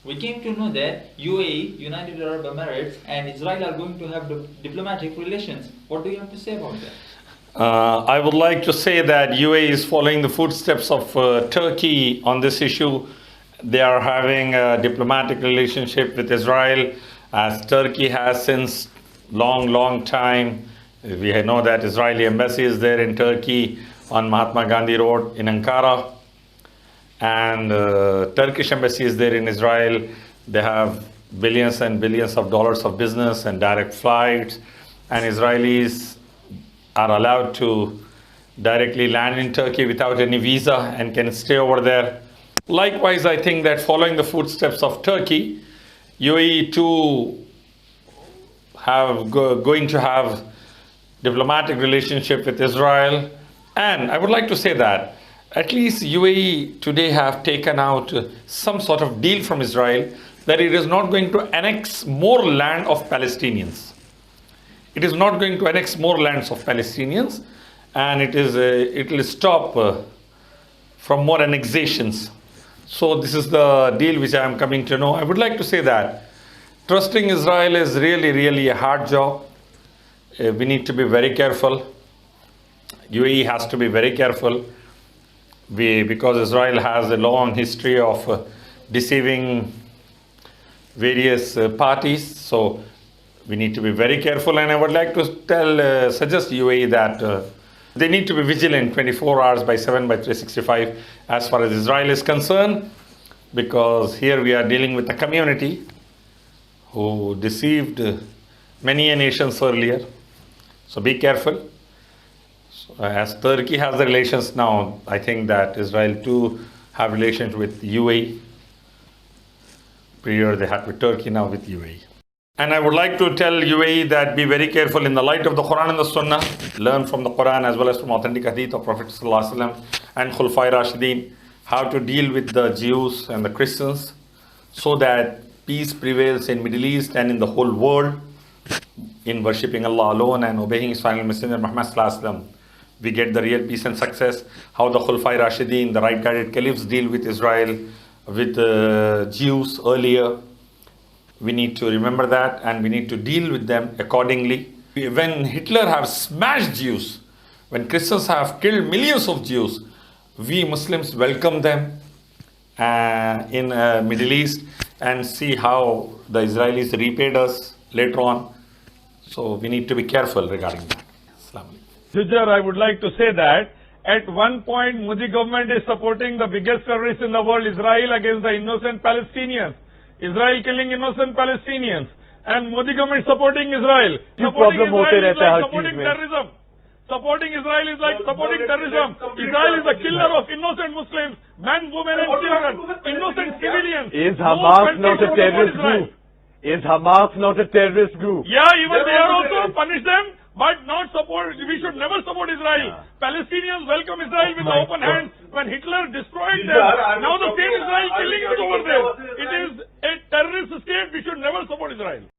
We came to know that UAE, United Arab Emirates, and Israel are going to have diplomatic relations. What do you have to say about that? I would like to say that UAE is following the footsteps of Turkey on this issue. They are having a diplomatic relationship with Israel, as Turkey has since long time. We know that Israeli embassy is there in Turkey on Mahatma Gandhi Road in Ankara, and Turkish embassy is there in Israel. They have billions and billions of dollars of business and direct flights, and Israelis are allowed to directly land in Turkey without any visa and can stay over there. Likewise, I think that following the footsteps of Turkey, UAE too going to have diplomatic relationship with Israel. And I would like to say that at least UAE today have taken out some sort of deal from Israel that it is not going to annex more land of Palestinians. It is not going to annex more lands of Palestinians, and it will stop from more annexations. So this is the deal which I am coming to know. I would like to say that trusting Israel is really a hard job. We need to be very careful. UAE has to be very careful because Israel has a long history of deceiving various parties. So we need to be very careful, and I would like to suggest UAE that they need to be vigilant 24 hours by 7 by 365 as far as Israel is concerned, because here we are dealing with a community who deceived many nations earlier. So be careful. So as Turkey has the relations now, I think that Israel too have relations with UAE. Prior they had with Turkey, now with UAE. And I would like to tell UAE that be very careful in the light of the Quran and the Sunnah. Learn from the Quran as well as from authentic hadith of Prophet ﷺ and Khulafai Rashidin how to deal with the Jews and the Christians so that peace prevails in Middle East and in the whole world in worshipping Allah alone and obeying His final messenger Muhammad ﷺ. We get the real peace and success. How the Khulafai Rashidin, the right guided caliphs, deal with Israel, with Jews earlier. We need to remember that, and we need to deal with them accordingly. When Hitler have smashed Jews, when Christians have killed millions of Jews, we Muslims welcome them in Middle East and see how the Israelis repaid us later on. So we need to be careful regarding that. Assalamu alaikum. Jujjar, I would like to say that at one point Modi government is supporting the biggest terrorist in the world, Israel, against the innocent Palestinians. Israel killing innocent Palestinians, and Modi government supporting Israel. Supporting Israel is like supporting terrorism. Supporting Israel is like supporting terrorism. Israel is the killer of innocent Muslims, men, women and children, innocent civilians. Is Hamas not a terrorist group? Is Hamas not a terrorist group? Yeah, even they are also punish them, but not support. We should never support Israel. Palestinians welcome Israel with open hands when Hitler destroyed them. Now the same Israel killing us over there. It is a terrorist state. We should never support Israel.